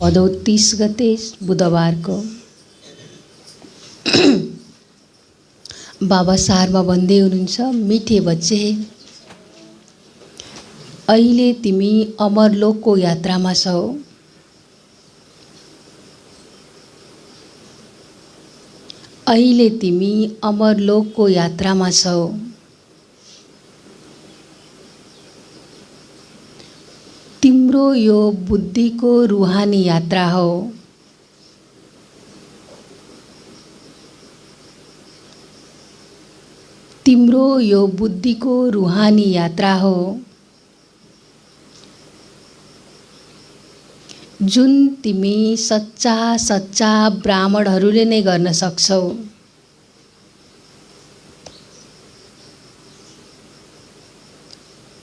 भदौ 30 गते बुधबारको बाबा सारमा भन्दै हुनुहुन्छ, मिठे बच्चे अहिले तिमी अमरलोकको यात्रामा छौ। अहिले तिमी अमरलोकको यात्रामा छौ। तिम्रो यो बुद्धिको रूहानी यात्रा हो। तिम्रो यो बुद्धिको रूहानी यात्रा हो, जुन तिमी सच्चा सच्चा ब्राह्मणहरूले नै गर्न सक्छौ।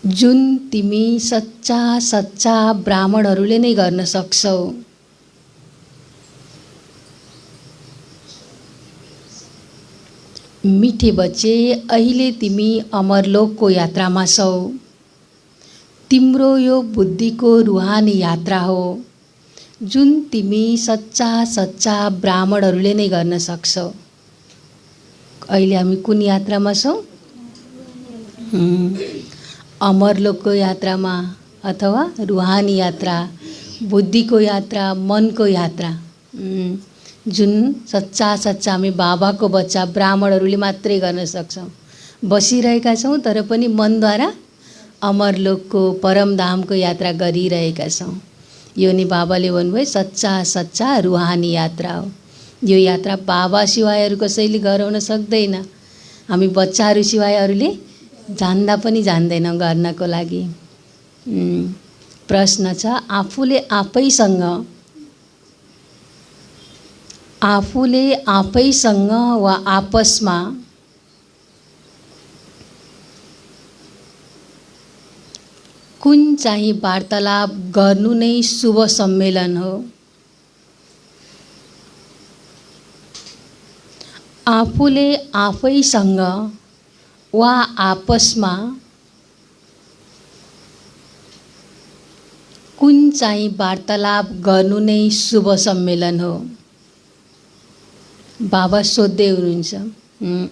जुन तिमी सच्चा सच्चा ब्राह्मणहरूले नै गर्न सक्छौ। मिठे बच्चे अहिले तिमी अमरलोकको यात्रामा छौ। तिम्रो यो बुद्धिको रूहानी यात्रा हो, जुन तिमी सच्चा सच्चा ब्राह्मणहरूले नै गर्न सक्छौ। अहिले हामी कुन यात्रामा छौं? अमरलोकको यात्रामा, अथवा रूहानी यात्रा, बुद्धिको यात्रा, मनको यात्रा, जुन सच्चा सच्चा हामी बाबाको बच्चा ब्राह्मणहरूले मात्रै गर्न सक्छौं। बसिरहेका छौं तर पनि मनद्वारा अमरलोकको परमधामको यात्रा गरिरहेका छौं। यो नि बाबाले भन्नुभयो सच्चा सच्चा रूहानी यात्रा हो। यो यात्रा बाबा सिवाय अरु कसैले गराउन सक्दैन। हामी बच्चाहरू सिवाय अरूले जान्दा पनि जान्दैनौँ गर्नको लागि। प्रश्न छ, आफूले आफैसँग वा आपसमा कुन चाहिँ वार्तालाप गर्नु नै शुभ सम्मेलन हो? आफूले आफैसँग वा आपसमा कुन चाहिँ वार्तालाप गर्नु नै शुभ सम्मेलन हो? बाबा सोध्दै हुनुहुन्छ।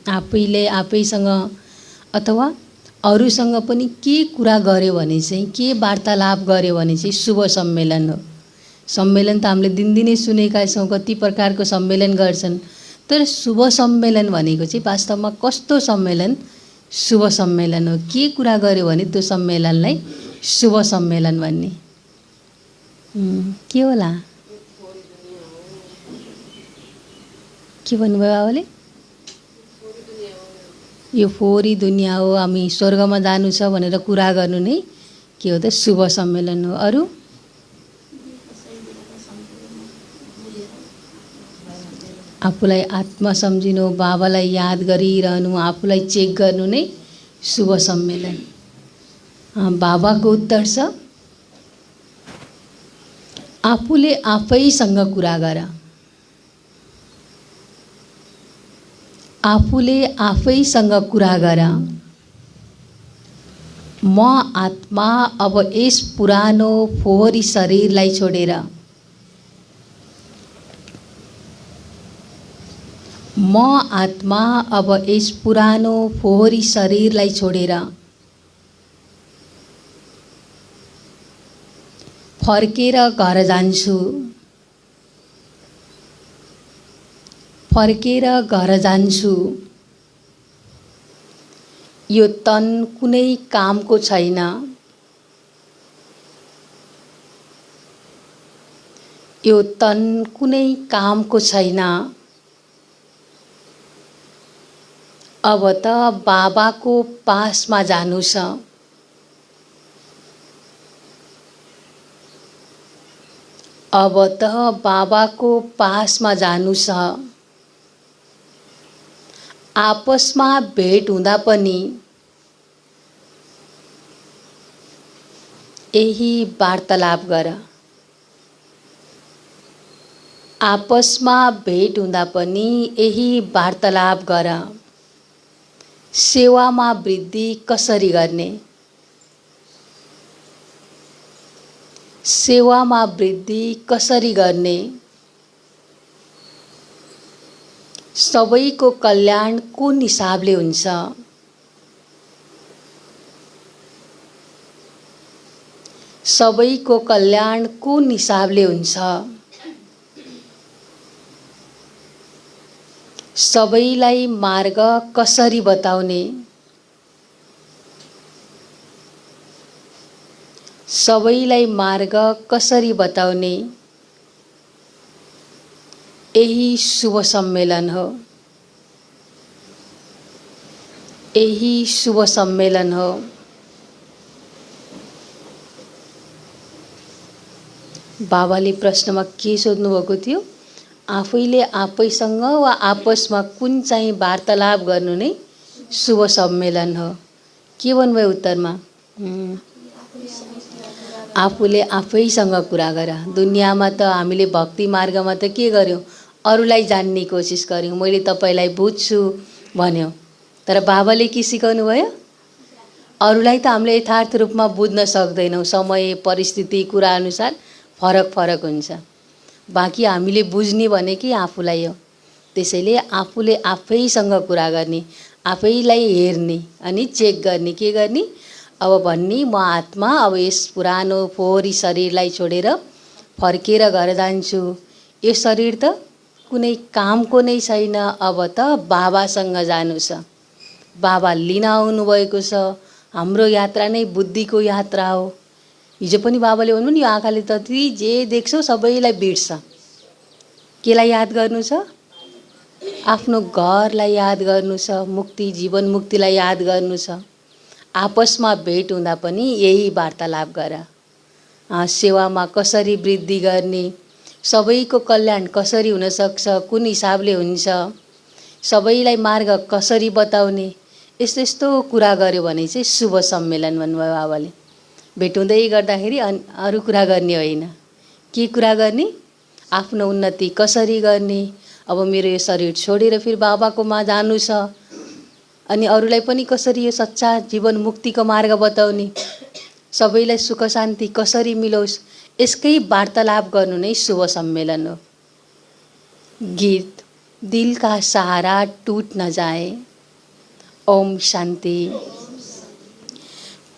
आफैले आफैसँग अथवा अरूसँग पनि के कुरा गर्यो भने चाहिँ, के वार्तालाप गर्यो भने चाहिँ शुभ सम्मेलन हो। सम्मेलन त हामीले दिनदिनै सुनेका छौँ, कति प्रकारको सम्मेलन गर्छन्। तर शुभ सम्मेलन भनेको चाहिँ वास्तवमा कस्तो सम्मेलन शुभ सम्मेलन हो? के कुरा गर्यो भने त्यो सम्मेलनलाई शुभ सम्मेलन भन्ने के होला? के भन्नुभयो बाबाले? यो फोहोरी दुनियाँ हो, हामी स्वर्गमा जानु छ भनेर कुरा गर्नु नै के हो त? शुभ सम्मेलन हो। अरू आफूलाई आत्मा सम्झिनु, बाबालाई याद गरिरहनु, आफूलाई चेक गर्नु नै शुभ सम्मेलन। बाबाको उत्तर छ, आफूले आफैसँग कुरा गर। आफूले आफैसँग कुरा गर। म आत्मा अब यस पुरानो फोहोरी शरीरलाई छोडेर, म आत्मा अब यस पुरानो फोहोरी शरीरलाई छोडेर फर्केर घर जान्छु। फर्केर घर जान्छु। यो तन कुनै कामको छैन। यो तन कुनै कामको छैन। अब त बाबाको पासमा जानु छ। अब त बाबाको पासमा जानु छ। आपसमा भेट हुँदा पनि यही वार्तालाप गर। आपसमा भेट हुँदा पनि यही वार्तालाप गर। सेवामा वृद्धि कसरी गर्ने? सेवामा वृद्धि कसरी गर्ने, सबैको कल्याण कुन हिसाबले हुन्छ, सबैको कल्याण कुन हिसाबले हुन्छ, सबैलाई मार्ग कसरी बताउने, सबैलाई मार्ग कसरी बताउने, यही शुभ सम्मेलन हो, यही शुभ सम्मेलन हो। बाबाले प्रश्नमा के सोध्नु भएको थियो, आफैले आफैसँग वा आपसमा कुन चाहिँ वार्तालाप गर्नु नै शुभ सम्मेलन हो। के भन्नुभयो उत्तरमा? आफूले आफैसँग कुरा गर। दुनियाँमा त हामीले भक्ति मार्गमा त के गर्यौँ, अरूलाई जान्ने कोसिस गर्यौँ, मैले तपाईँलाई बुझ्छु भन्यो। तर बाबाले के सिकाउनु भयो, अरूलाई त हामीले यथार्थ रूपमा बुझ्न सक्दैनौँ, समय परिस्थिति कुरा अनुसार फरक फरक हुन्छ। बाँकी हामीले बुझ्ने भनेकै आफूलाई हो। त्यसैले आफूले आफैसँग कुरा गर्ने, आफैलाई हेर्ने अनि चेक गर्ने, के गर्ने, अब भन्ने म आत्मा अब यस पुरानो फोहोरी शरीरलाई छोडेर फर्केर घर जान्छु। यो शरीर त कुनै कामको नै छैन, अब त बाबासँग जानु छ। बाबा लिन आउनुभएको छ। हाम्रो यात्रा नै बुद्धिको यात्रा हो। हिजो पनि बाबाले भन्नु नि, यो आँखाले त ती जे देख्छौ सबैलाई बिर्छ। केलाई याद गर्नु छ? आफ्नो घरलाई याद गर्नु छ, मुक्ति जीवन मुक्तिलाई याद गर्नु छ। आपसमा भेट हुँदा पनि यही वार्तालाप गर। सेवामा कसरी वृद्धि गर्ने, सबैको कल्याण कसरी हुन सक्छ, कुन हिसाबले हुन्छ, सबैलाई मार्ग कसरी बताउने, यस्तो यस्तो कुरा गर्यो भने चाहिँ शुभ सम्मेलन भन्नुभयो बाबाले। भेट हुँदै गर्दाखेरि अरू कुरा गर्ने होइन। के कुरा गर्ने? आफ्नो उन्नति कसरी गर्ने, अब मेरो यो शरीर छोडेर फेरि बाबाकोमा जानु छ, अनि अरूलाई पनि कसरी यो सच्चा जीवन मुक्तिको मार्ग बताउने, सबैलाई सुख शान्ति कसरी मिलोस्, यसकै वार्तालाप गर्नु नै शुभ सम्मेलन हो। गीत दिल का सहारा टूट न जाए। ओम शान्ति।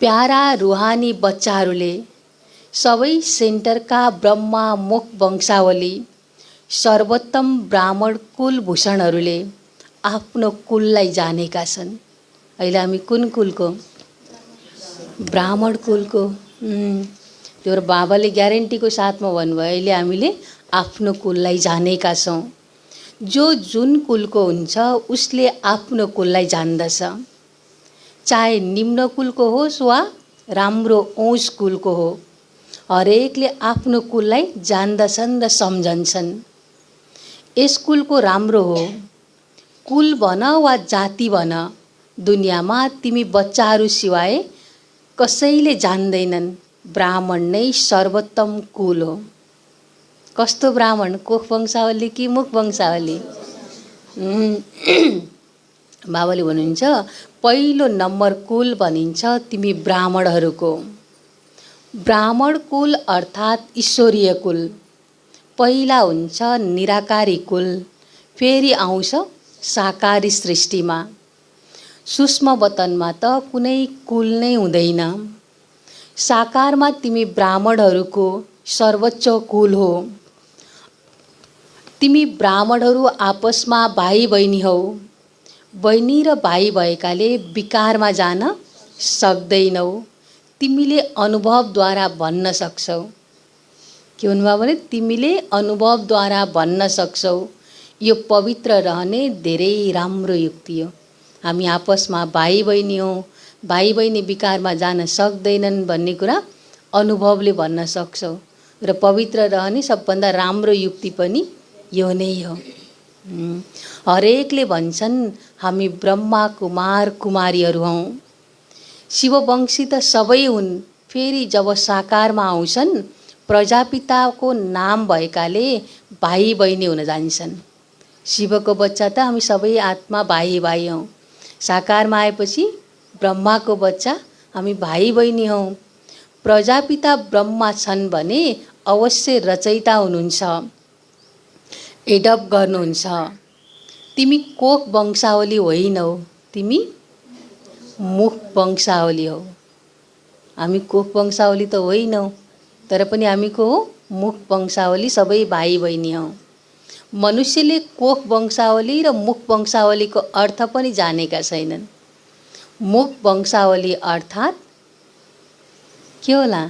प्यारा रूहानी बच्चाहरूले, सबै सेन्टरका ब्रह्मा मुख वंशावली, सर्वोत्तम ब्राह्मण कुलभूषणहरूले आफ्नो कुललाई जानेका छन्। अहिले हामी कुन कुलको? ब्राह्मण कुलको। त्यो बाबाले ग्यारेन्टीको साथमा भन्नुभयो, अहिले हामीले आफ्नो कुललाई जानेका छौँ। जो जुन कुलको हुन्छ उसले आफ्नो कुललाई जान्दछ। चाहे निम्न कुलको होस् वा राम्रो उच्च कुलको हो, हरेकले आफ्नो कुललाई जान्दछन् र सम्झन्छन्। यस कुलको राम्रो हो, कुल भन वा जाति भन, दुनियाँमा तिमी बच्चाहरू सिवाय कसैले जान्दैनन्, ब्राह्मण नै सर्वोत्तम कुल हो। कस्तो ब्राह्मण? कोख वंशावली कि मुख वंशावली? बाबाले भन्नुहुन्छ, पहिलो नम्बर कुल भनिन्छ तिमी ब्राह्मणहरूको। ब्राह्मण कुल अर्थात् ईश्वरीय कुल। पहिला हुन्छ निराकारी कुल, फेरि आउँछ साकारी सृष्टिमा। सूक्ष्म वतनमा त कुनै कुल नै हुँदैन। साकारमा तिमी ब्राह्मणहरूको सर्वोच्च कुल हो। तिमी ब्राह्मणहरू आपसमा भाइ बहिनी हौ। बहिनी र भाइ भएकाले विकारमा जान सक्दैनौ। तिमीले अनुभवद्वारा भन्न सक्छौ। के भन्नुभयो भने तिमीले अनुभवद्वारा भन्न सक्छौ। यो पवित्र रहने धेरै राम्रो युक्ति हो। हामी आपसमा भाइ बहिनी हौ, भाइ बहिनी विकारमा जान सक्दैनन् भन्ने कुरा अनुभवले भन्न सक्छौ। र पवित्र रहने सबभन्दा राम्रो युक्ति पनि यो नै हो। हरेकले भन्छन् हामी ब्रह्मा कुमार कुमारीहरू हौँ। शिववंशी त सबै हुन्, फेरि जब साकारमा आउँछन् प्रजापिताको नाम भएकाले भाइ बहिनी हुन जान्छन्। शिवको बच्चा त हामी सबै आत्मा भाइ भाइ हौँ। साकारमा आएपछि ब्रह्माको बच्चा हामी भाइ बहिनी हौँ। प्रजापिता ब्रह्मा छन् भने अवश्य रचयिता हुनुहुन्छ, एडप्ट गर्नुहुन्छ। तिमी कोख वंशावली होइनौ, तिमी मुख वंशावली हो। हामी कोख वंशावली त होइनौ, तर पनि हामी को हो? मुख वंशावली, सबै भाइ बहिनी हौ। मनुष्यले कोख वंशावली र मुख वंशावलीको अर्थ पनि जानेका छैनन्। मुख वंशावली अर्थात् के होला?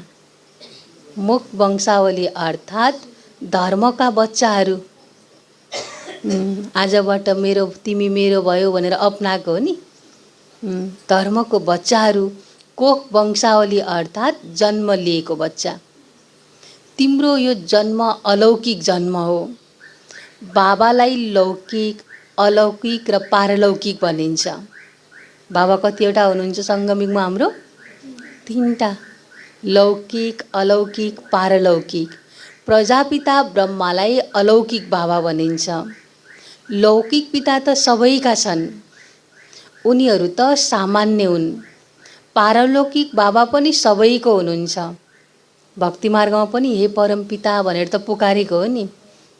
मुख वंशावली अर्थात् धर्मका बच्चाहरू। आजबाट तिमी मेरो भयो भनेर अपनाएको हो नि। धर्मको बच्चाहरू। कोख वंशावली अर्थात् जन्म लिएको बच्चा। तिम्रो यो जन्म अलौकिक जन्म हो। बाबालाई लौकिक, अलौकिक र पारलौकिक भनिन्छ। बाबा कतिवटा हुनुहुन्छ सङ्गमिकमा हाम्रो? 3टा, लौकिक, अलौकिक, पारलौकिक। प्रजापिता ब्रह्मालाई अलौकिक बाबा भनिन्छ। लौकिक पिता त सबैका छन्, उनीहरू त सामान्य हुन्। पारलौकिक बाबा पनि सबैको हुनुहुन्छ। भक्ति मार्गमा पनि हे परमपिता भनेर त पुकारेको हो नि।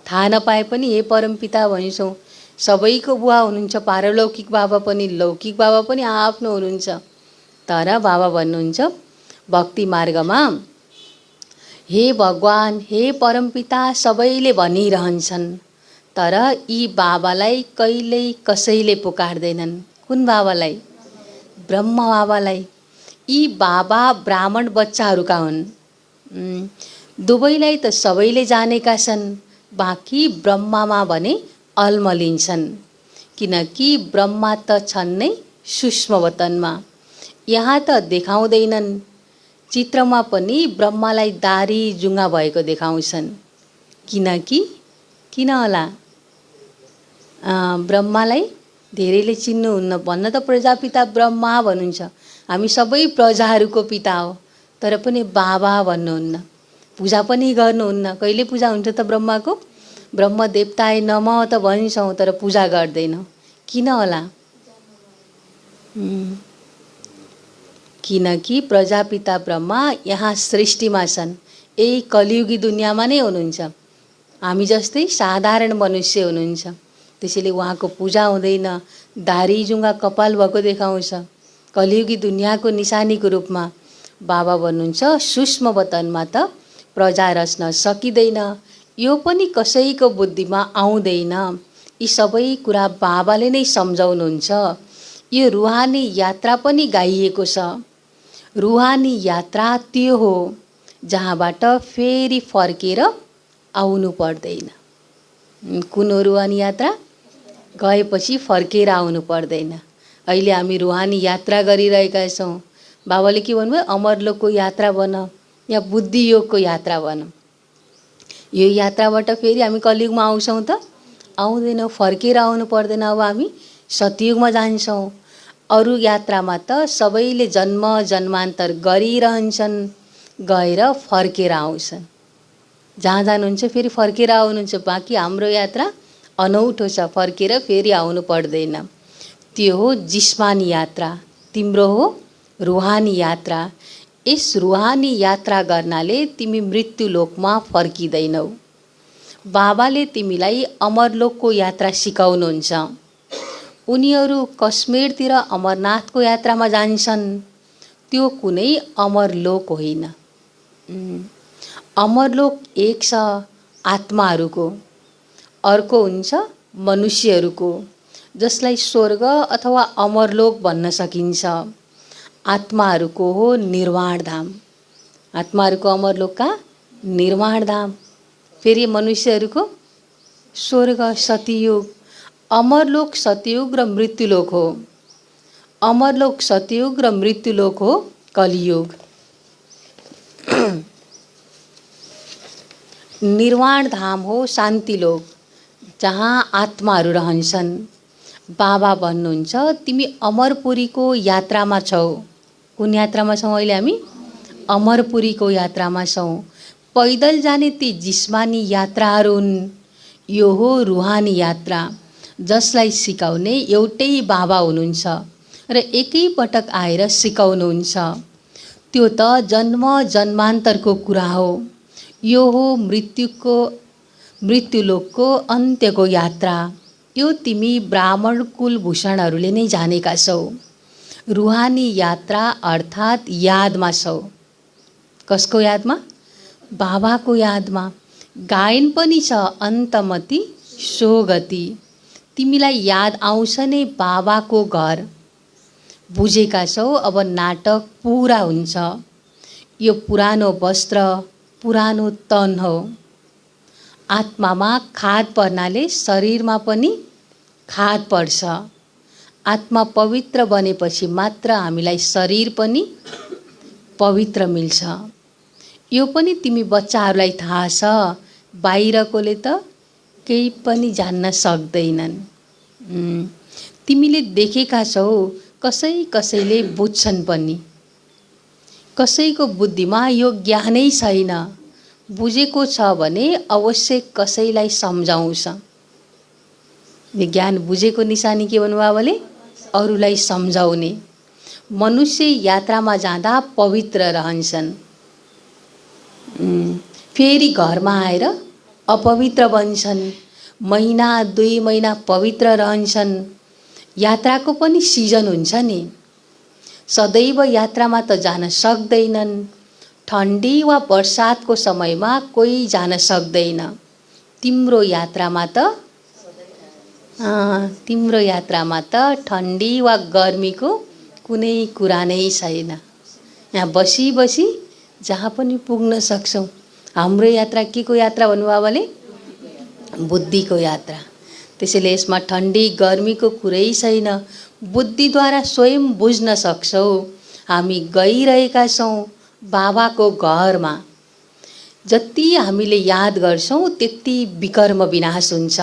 थाहा नपाए पनि हे परमपिता भन्छौँ। सबैको बुवा हुनुहुन्छ। पारलौकिक बाबा पनि, लौकिक बाबा पनि आफ्नो हुनुहुन्छ। तर बाबा भन्नुहुन्छ भक्ति मार्गमा, हे भगवान, हे परमपिता सबैले भनिरहन्छन्, तर यी बाबालाई कहिल्यै कसैले पुकार्दैनन्। कुन बाबालाई? ब्रह्मा बाबालाई। यी बाबा ब्राह्मण बच्चाहरूका हुन्। दुवैलाई त सबैले जानेका छन्, बाँकी ब्रह्मामा भने अल्मलिन्छन्, किनकि ब्रह्मा त छन् नै सूक्ष्म वतनमा। यहाँ त देखाउँदैनन्। चित्रमा पनि ब्रह्मालाई दारी जुङ्गा भएको देखाउँछन्। किन होला? ब्रह्मालाई धेरैले चिन्नुहुन्न, भन्न त प्रजापिता ब्रह्मा भन्नुहुन्छ। हामी सबै प्रजाहरूको पिता हो, तर पनि बाबा भन्नुहुन्न। पूजा पनि गर्नुहुन्न। कहिले पूजा हुन्छ त ब्रह्माको? ब्रह्म देवताय नमः त भन्छौँ, तर पूजा गर्दैनौँ। किन होला? किनकि प्रजापिता ब्रह्मा यहाँ सृष्टिमा छन्, यही कलियुगी दुनियाँमा नै हुनुहुन्छ। हामी जस्तै साधारण मनुष्य हुनुहुन्छ। त्यसैले उहाँको पूजा हुँदैन। दारी जुङ्गा कपाल भएको देखाउँछ। कलियुगी दुनियाँको निशानीको रूपमा बाबा भन्नुहुन्छ सूक्ष्म वतनमा त प्रजा रच्न सकिँदैन। यो पनि कसैको बुद्धिमा आउँदैन। यी सबै कुरा बाबाले नै सम्झाउनुहुन्छ। यो रुहानी यात्रा पनि गाइएको छ। रुहानी यात्रा त्यो हो जहाँबाट फेरि फर्केर आउनु पर्दैन। कुन हो रुहानी यात्रा? गएपछि फर्केर आउनु पर्दैन। अहिले हामी रुहानी यात्रा गरिरहेका छौँ। बाबाले के भन्नुभयो? अमरलोकको यात्रा बन, या बुद्धि योगको यात्रा बन। यो यात्राबाट फेरि हामी कलियुगमा आउँछौँ त? आउँदैनौँ। फर्केर आउनु पर्दैन। अब हामी सतयुगमा जान्छौँ। अरू यात्रामा त सबैले जन्म जन्मान्तर गरिरहन्छन्, गएर फर्केर आउँछन्। जहाँ जानुहुन्छ फेरि फर्केर आउनुहुन्छ। बाँकी हाम्रो यात्रा अनौठो छ, फर्केर फेरि आउनु पर्दैन। त्यो हो जिस्मानी यात्रा। तिम्रो हो रुहानी यात्रा। यस रुहानी यात्रा गर्नाले तिमी मृत्युलोकमा फर्किँदैनौ। बाबाले तिमीलाई अमरलोकको यात्रा सिकाउनुहुन्छ। उनीहरू कश्मीरतिर अमरनाथको यात्रामा जान्छन्। त्यो कुनै अमरलोक होइन। अमरलोक एक छ आत्माहरूको, अर्को हुन्छ मनुष्यहरूको, जसलाई स्वर्ग अथवा अमरलोक भन्न सकिन्छ। आत्माहरूको हो निर्वाण धाम। आत्माहरूको अमरलोकका निर्वाण धाम। फेरि मनुष्यहरूको स्वर्ग, सतयुग। अमरलोक सतयुग र मृत्युलोक हो। अमरलोक सतयुग र मृत्युलोक हो कलियुग। निर्वाण धाम हो शान्तिलोक, जहाँ आत्माहरू रहन्छन्। बाबा भन्नुहुन्छ तिमी अमरपुरीको यात्रामा छौ। कुन यात्रामा छौँ अहिले हामी? अमरपुरीको यात्रामा छौँ। पैदल जाने ती जिस्मानी यात्राहरू हुन्। यो हो रुहानी यात्रा, जसलाई सिकाउने एउटै बाबा हुनुहुन्छ र एकै पटक आएर सिकाउनुहुन्छ। त्यो त जन्म जन्मान्तरको कुरा हो। यो हो मृत्युलोकको अन्त्यको यात्रा। यो तिमी ब्राह्मण कुलभूषणहरूले नै जानेका छौ। रुहानी यात्रा अर्थात् यादमा छौ। कसको यादमा? बाबाको यादमा। गायन पनि छ, अन्तमति सोगति। तिमीलाई याद आउँछ नै बाबाको घर। बुझेका छौ, अब नाटक पुरा हुन्छ। यो पुरानो वस्त्र, पुरानो तन हो। आत्मामा खाद पर्नाले शरीरमा पनि खाद पर्छ। आत्मा पवित्र बनेपछि मात्र हामीलाई शरीर पनि पवित्र मिल्छ। यो पनि तिमी बच्चाहरूलाई थाहा छ, बाहिरकोले त केही पनि जान्न सक्दैनन्। तिमीले देखेका छौ, कसैले बुझ्छन् पनि। कसैको बुद्धिमा यो ज्ञानै छैन। बुझेको छ भने अवश्य कसैलाई सम्झाउँछ। यो ज्ञान बुझेको निशानी के भन्नु बाबाले? अरूलाई सम्झाउने। मनुष्य यात्रामा जाँदा पवित्र रहन्छन्, फेरि घरमा आएर अपवित्र बन्छन्। महिना 2 महिना पवित्र रहन्छन्। यात्राको पनि सिजन हुन्छ नि। सदैव यात्रामा त जान सक्दैनन्। ठन्डी वा बर्सातको समयमा कोही जान सक्दैन। तिम्रो यात्रामा त ठन्डी वा गर्मीको कुनै कुरा नै छैन। यहाँ बसी बसी जहाँ पनि पुग्न सक्छौँ। हाम्रो यात्रा के को यात्रा भन्नु बाबाले? बुद्धिको यात्रा। त्यसैले यसमा ठन्डी गर्मीको कुरै छैन। बुद्धिद्वारा स्वयं बुझ्न सक्छौ हामी गइरहेका छौँ बाबाको घरमा। जति हामीले याद गर्छौँ त्यति विकर्म विनाश हुन्छ।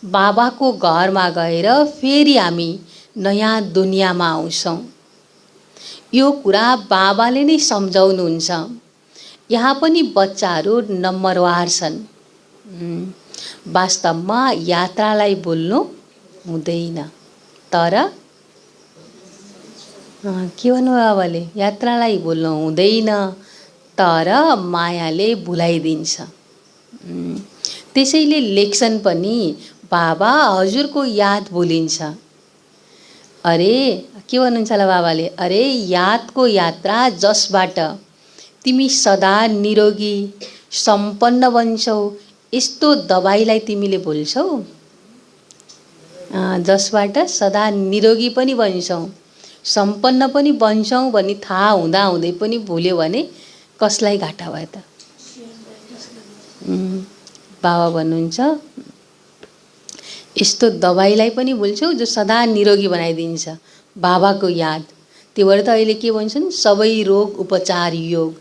बाबाको घरमा गएर फेरि हामी नयाँ दुनियाँमा आउँछौँ। यो कुरा बाबाले नै सम्झाउनुहुन्छ। यहाँ पनि बच्चाहरू नम्बरवार छन्। वास्तवमा यात्रालाई बोल्नु हुँदैन। तर के भन्नु बाबाले? यात्रालाई बोल्नु हुँदैन, तर मायाले भुलाइदिन्छ। त्यसैले लेख्छन् पनि, बाबा हजुरको याद भुलिन्छ। अरे के भन्नुहुन्छ होला बाबाले? अरे यादको यात्रा जसबाट तिमी सदा निरोगी सम्पन्न बन्छौ, यस्तो दबाईलाई तिमीले भुल्छौ? जसबाट सदा निरोगी पनि बन्छौ, सम्पन्न पनि बन्छौ भन्ने थाहा हुँदै पनि भुल्यो भने कसलाई घाटा भयो त? बाबा भन्नुहुन्छ, यस्तो दबाईलाई पनि भुल्छौ जो सदा निरोगी बनाइदिन्छ। बाबाको याद। त्यो भएर त अहिले के भन्छन्? सबै रोग उपचार योग।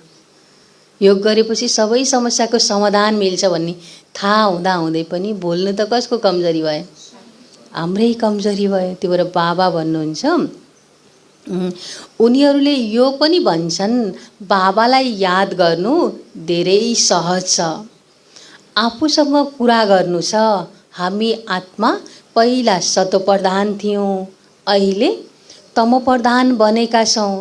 योग गरेपछि सबै समस्याको समाधान मिल्छ भन्ने थाहा हुँदै पनि भुल्नु त कसको कमजोरी भयो? हाम्रै कमजोरी भयो। त्यो भएर बाबा भन्नुहुन्छ, उनीहरूले यो पनि भन्छन् बाबालाई याद गर्नु धेरै सहज छ। आफूसँग कुरा गर्नु छ। हामी आत्मा पहिला सतोप्रधान थियौँ, अहिले तमोप्रधान बनेका छौँ।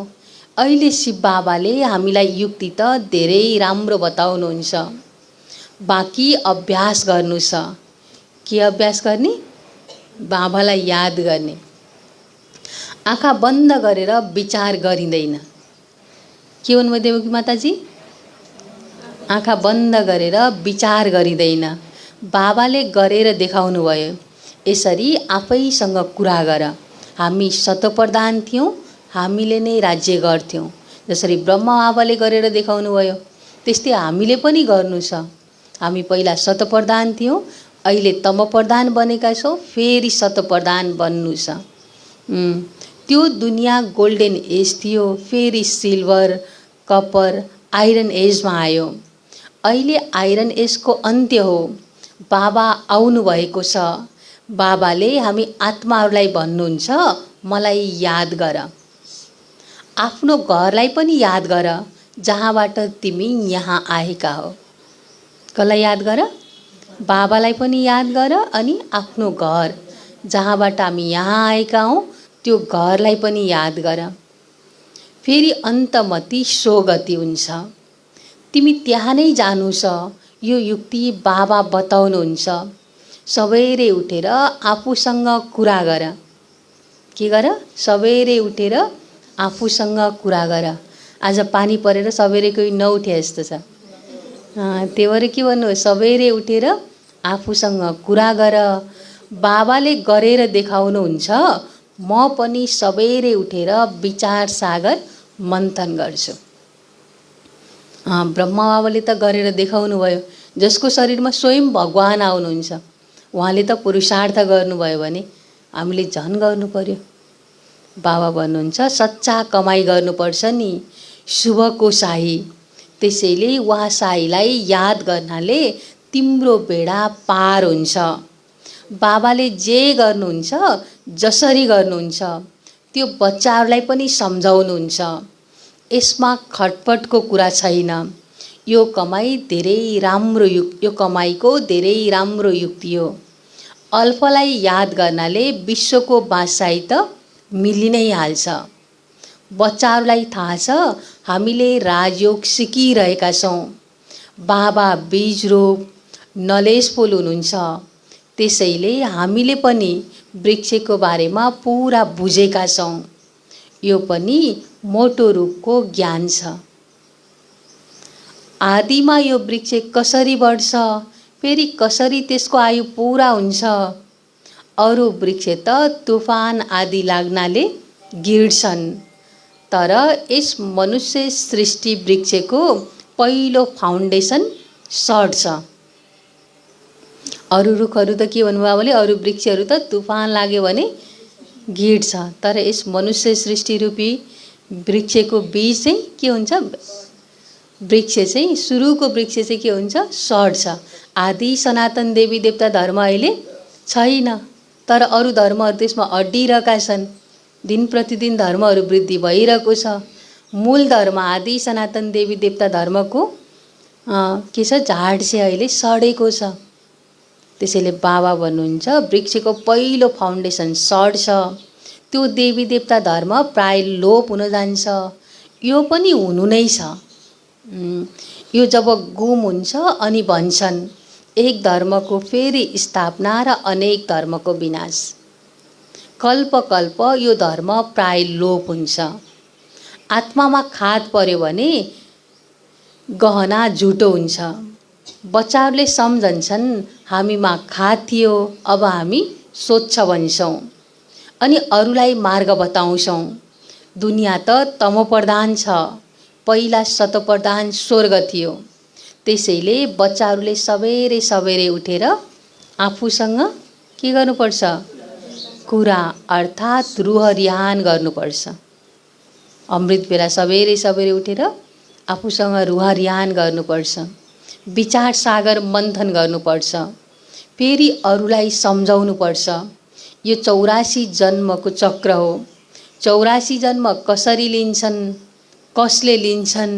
अहिले शिव बाबाले हामीलाई युक्ति त धेरै राम्रो बताउनुहुन्छ। बाँकी अभ्यास गर्नु छ। के अभ्यास गर्ने? बाबालाई याद गर्ने। आँखा बन्द गरेर विचार गरिँदैन। के भन्नुभयो देवकी माताजी? आँखा बन्द गरेर विचार गरिँदैन। बाबाले गरेर देखाउनु भयो। यसरी आफैसँग कुरा गर। हामी सतोप्रधान थियौँ, हामीले नै राज्य गर्थ्यौँ। जसरी ब्रह्मा बाबाले गरेर देखाउनु भयो त्यस्तै हामीले पनि गर्नु छ। हामी पहिला सतोप्रधान थियौँ, अहिले तमोप्रधान बनेका छौँ, फेरि सतोप्रधान बन्नु छ। त्यो दुनियाँ गोल्डन एज थियो, फेरि सिल्भर, कपर, आइरन एजमा आयो। अहिले आइरन एजको अन्त्य हो। बाबा आउनु भएको छ। बाबाले हामी आत्माहरूलाई भन्नुहुन्छ, मलाई याद गर। आफ्नो घरलाई पनि याद गर, जहाँबाट तिमी यहाँ आएका हो। कसलाई याद गर? बाबालाई पनि याद गर, अनि आफ्नो घर जहाँबाट हामी यहाँ आएका हौँ त्यो घरलाई पनि याद गर। फेरि अन्तमति सोगति हुन्छ। तिमी त्यहाँ नै जानु छ। यो युक्ति बाबा बताउनुहुन्छ। सबेरै उठेर आफूसँग कुरा गर। के गर? सबेरै उठेर आफूसँग कुरा गर। आज पानी परेर सबेरै कोही नउठे जस्तो छ। त्यही भएर के भन्नु? सबेरै उठेर आफूसँग कुरा गर। बाबाले गरेर देखाउनुहुन्छ। म पनि सबेरै उठेर विचार सागर मन्थन गर्छु। ब्रह्मा बाबाले त गरेर देखाउनु भयो। जसको शरीरमा स्वयं भगवान आउनुहुन्छ उहाँले त पुरुषार्थ गर्नुभयो भने हामीले झन् गर्नु पर्यो। बाबा भन्नुहुन्छ सच्चा कमाई गर्नुपर्छ नि, शुभको साही। त्यसैले उहाँ साईलाई याद गर्नाले तिम्रो बेडा पार हुन्छ। बाबाले जे गर्नुहुन्छ, जसरी गर्नुहुन्छ त्यो बच्चाहरूलाई पनि सम्झाउनुहुन्छ। यसमा खटपटको कुरा छैन। यो कमाई धेरै राम्रो यो कमाईको धेरै राम्रो युक्ति हो। अल्फलाई याद गर्नाले विश्वको बादशाही त मिलि नै हाल्छ। बच्चाहरूलाई थाहा छ हामीले राजयोग सिकिरहेका छौँ। बाबा बीज रूप नलेजफुल हुनुहुन्छ। त्यसैले हामीले पनि वृक्षको बारेमा पुरा बुझेका छौँ। यो पनि मोटो रूपको ज्ञान छ। आदिमा यो वृक्ष कसरी बढ्छ, फेरि कसरी त्यसको आयु पुरा हुन्छ। अरू वृक्ष त तुफान आदि लाग्नाले गिर्छन्, तर यस मनुष्य सृष्टि वृक्षको पहिलो फाउन्डेसन सर्छ। अरू रुखहरू त के भन्नुभयो बाबाले? अरू वृक्षहरू त तुफान लाग्यो भने गिर्छ, तर यस मनुष्य सृष्टि रूपी वृक्षको बीज चाहिँ के हुन्छ? वृक्ष चाहिँ सुरुको वृक्ष चाहिँ के हुन्छ? सर्छ। आदि सनातन देवी देवता धर्म अहिले छैन, तर अरू धर्महरू त्यसमा अड्डिरहेका छन्। दिन प्रतिदिन धर्महरू वृद्धि भइरहेको छ। मूल धर्म आदि सनातन देवी देवता धर्मको के छ? झाड चाहिँ अहिले सडेको छ। त्यसैले बाबा भन्नुहुन्छ वृक्षको पहिलो फाउन्डेसन सर्छ। त्यो देवी देवता धर्म प्राय लोप हुन जान्छ। यो पनि हुनु नै छ। यो जब गुम हुन्छ अनि भन्छन् एक धर्मको फेरि स्थापना र अनेक धर्मको विनाश। कल्प कल्प यो धर्म प्राय लोप हुन्छ। आत्मामा खाद पर्यो भने गहना झुटो हुन्छ। बच्चाहरूले सम्झन्छन् हामीमा खाद थियो, अब हामी स्वच्छ भन्छौँ अनि अरूलाई मार्ग बताउँछौँ। दुनियाँ त तमोप्रधान छ, पहिला सतोप्रधान स्वर्ग थियो। त्यसैले बच्चाहरूले सबेरै सबेरै उठेर आफूसँग के गर्नुपर्छ? कुरा अर्थात् रुह रिहान गर्नुपर्छ। अमृत बेला सबेरै सबेरै उठेर आफूसँग रुह रिहान गर्नुपर्छ। विचार सागर मन्थन गर्नुपर्छ। फेरि अरूलाई सम्झाउनुपर्छ। यो 84 जन्मको चक्र हो। 84 जन्म कसरी लिन्छन्, कसले लिन्छन्?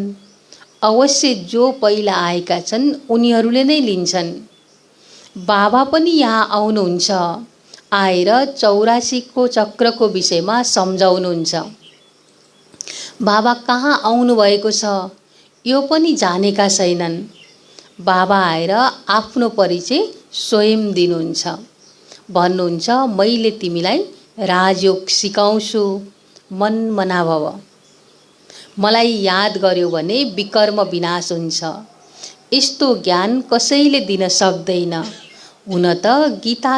अवश्य जो पहिला आएका छन् उनीहरूले नै लिन्छन्। बाबा पनि यहाँ आउनुहुन्छ, आएर 84 को चक्रको विषयमा सम्झाउनुहुन्छ। बाबा कहाँ आउनुभएको छ यो पनि जानेका छैनन्। बाबा आएर आफ्नो परिचय स्वयं दिनुहुन्छ। भन्नुहुन्छ मैले तिमीलाई राजयोग सिकाउँछु, मन मना भव। मलाई याद गर्यो भने विकर्म विनाश हुन्छ। यस्तो ज्ञान कसैले दिन सक्दैन। हुन त गीता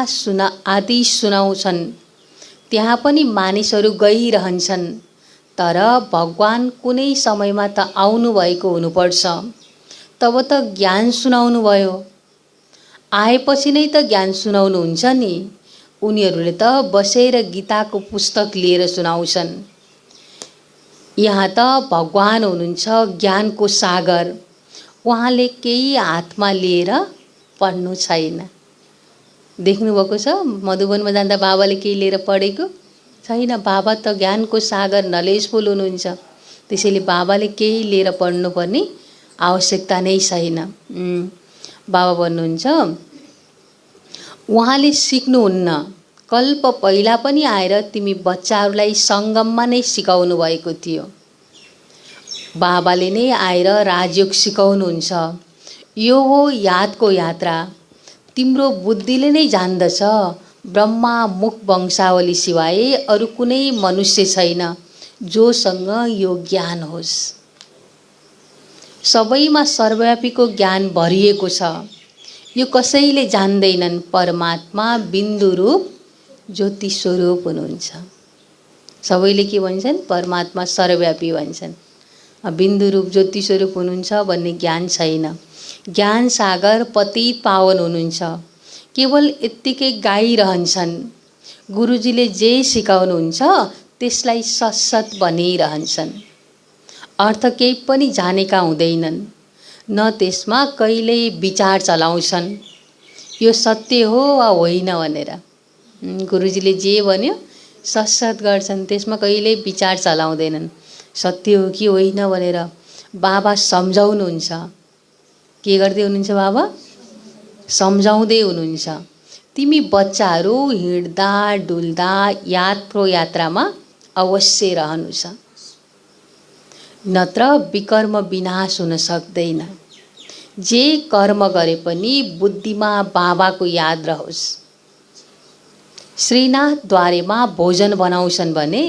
आदि सुनाउँछन्, त्यहाँ पनि मानिसहरू गइरहन्छन्, तर भगवान कुनै समयमा त आउनुभएको हुनुपर्छ, तब त ज्ञान सुनाउनु भयो। आएपछि नै त ज्ञान सुनाउनुहुन्छ नि। उनीहरूले त बसेर गीताको पुस्तक लिएर सुनाउँछन्। यहाँ त भगवान हुनुहुन्छ ज्ञानको सागर। उहाँले केही हातमा लिएर पढ्नु छैन। देख्नुभएको छ मधुवनमा जाँदा बाबाले केही लिएर पढेको छैन। बाबा त ज्ञानको सागर नलेजफुल हुनुहुन्छ। त्यसैले बाबाले केही लिएर पढ्नुपर्ने आवश्यकता नै छैन। बाबा भन्नुहुन्छ उहाँले सिक्नुहुन्न। कल्प पहिला पनि आएर तिमी बच्चाहरूलाई सङ्गममा नै सिकाउनु भएको थियो। बाबाले नै आएर राजयोग सिकाउनुहुन्छ। यो हो यादको यात्रा। तिम्रो बुद्धिले नै जान्दछ ब्रह्मा मुख वंशावली सिवाय अरू कुनै मनुष्य छैन जोसँग यो ज्ञान होस्। सबैमा सर्वव्यापीको ज्ञान भरिएको छ। यो कसैले जान्दैनन्। परमात्मा बिन्दु रूप ज्योति स्वरूप हुनुहुन्छ। सबैले के भन्छन्? परमात्मा सर्वव्यापी भन्छन्। बिन्दु रूप ज्योति स्वरूप हुनुहुन्छ भन्ने ज्ञान छैन। ज्ञान सागर पतित पावन हुनुहुन्छ। केवल यत्तिकै गाइरहन्छन्। गुरुजीले जे सिकाउनुहुन्छ त्यसलाई सत्सत भनिरहन्छन्। अर्थ केही पनि जानेका हुँदैनन्, न त्यसमा कहिल्यै विचार चलाउँछन् यो सत्य हो वा होइन भनेर। गुरुजीले जे भन्यो सत्सत गर्छन्, त्यसमा कहिल्यै विचार चलाउँदैनन् सत्य हो कि होइन भनेर। बाबा सम्झाउनुहुन्छ। के गर्दै हुनुहुन्छ? बाबा सम्झाउँदै हुनुहुन्छ। तिमी बच्चाहरू हिँड्दा डुल्दा यात्रो यात्रामा अवश्य रहनु छ, नत्र विकर्म विनाश हुन सक्दैन। जे कर्म गरे पनि बुद्धिमा बाबाको याद रहोस्। श्रीनाथ द्वारेमा भोजन बनाउँछन् भने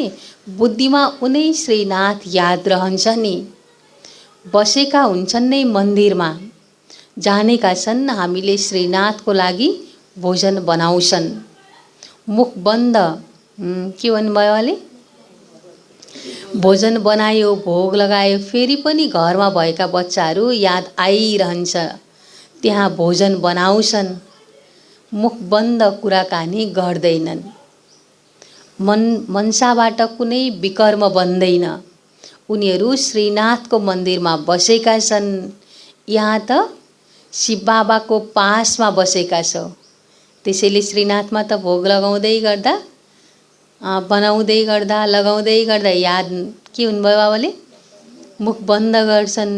बुद्धिमा उनै श्रीनाथ याद रहन्छ नि। बसेका हुन्छन् नै मन्दिरमा, जानेका छन् हामीले श्रीनाथको लागि भोजन बनाउँछन्। मुख बन्द के भन्नुभयो अहिले? भोजन बनायो, भोग लगायो, फेरि पनि घरमा भएका बच्चाहरू याद आइरहन्छ। त्यहाँ भोजन बनाउँछन्। मुख बन्द कुराकानी गर्दैनन्। मनसाबाट कुनै विकर्म बन्दैन। उनीहरू श्रीनाथको मन्दिरमा बसेका छन्। यहाँ त शिव बाबाको पासमा बसेका छौ। त्यसैले श्रीनाथमा त भोग लगाउँदै गर्दा, बनाउँदै गर्दा, लगाउँदै गर्दा याद के हुनुभयो बाबाले? मुख बन्द गर्छन्।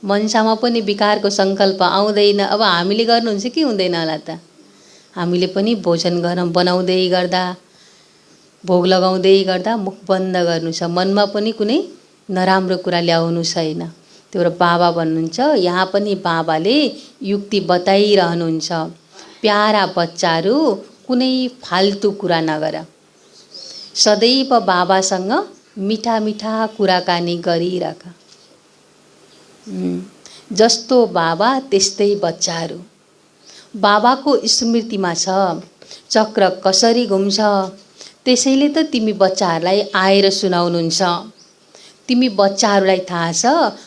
मनसामा पनि विकारको सङ्कल्प आउँदैन। अब हामीले गर्नुहुन्छ कि हुँदैन होला त? हामीले पनि भोजन बनाउँदै गर्दा, भोग लगाउँदै गर्दा मुख बन्द गर्नु छ। मनमा पनि कुनै नराम्रो कुरा ल्याउनु छैन। त्यो भएर बाबा भन्नुहुन्छ, यहाँ पनि बाबाले युक्ति बताइरहनुहुन्छ। प्यारा बच्चाहरू कुनै फाल्तु कुरा नगर। सदैव बाबासँग मिठा मिठा कुराकानी गरिराख। जस्तो बाबा त्यस्तै बच्चाहरू। बाबाको स्मृतिमा छ चक्र कसरी घुम्छ। त्यसैले त तिमी बच्चाहरूलाई आएर सुनाउनुहुन्छ। तिमी बच्चाहरूलाई थाहा छ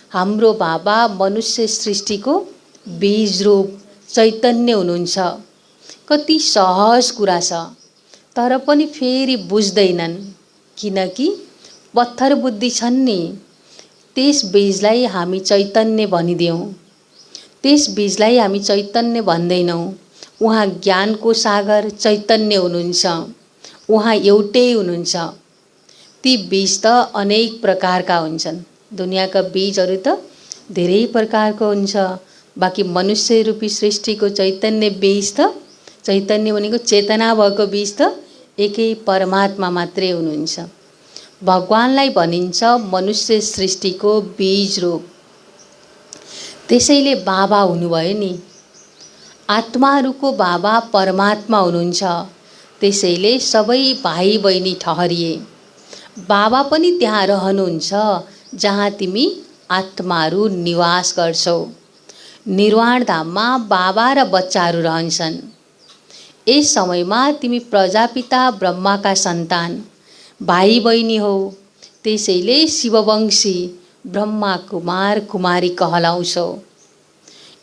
हाम्रो बाबा मनुष्य सृष्टिको बीज रूप चैतन्य हुनुहुन्छ। कति सहज कुरा छ, तर पनि फेरि बुझ्दैनन्, किनकि पत्थर बुद्धि छन् नि। त्यस बीजलाई हामी चैतन्य भनिदेऊ। त्यस बीजलाई हामी चैतन्य भन्दैनौँ। उहाँ ज्ञानको सागर चैतन्य हुनुहुन्छ। उहाँ एउटै हुनुहुन्छ। ती बीज त अनेक प्रकारका हुन्छन्। दुनियाँका बीजहरू त धेरै प्रकारको हुन्छ। बाँकी मनुष्य रूपी सृष्टिको चैतन्य बीज त, चैतन्य भनेको चेतना भएको बीज त एकै परमात्मा मात्रै हुनुहुन्छ। भगवानलाई भनिन्छ मनुष्य सृष्टिको बीज रूप। त्यसैले बाबा हुनुभयो नि। आत्माहरूको बाबा परमात्मा हुनुहुन्छ। त्यसैले सबै भाइ बहिनी ठहरिए। बाबा पनि त्यहाँ रहनुहुन्छ जहाँ तिमी आत्माहरू निवास गर्छौ। निर्वाण धाममा बाबा र बच्चाहरू रहन्छन्। यस समयमा तिमी प्रजापिता ब्रह्माका सन्तान भाइ बहिनी हौ। त्यसैले शिववंशी ब्रह्मा कुमार कुमारी कहलाउँछौ।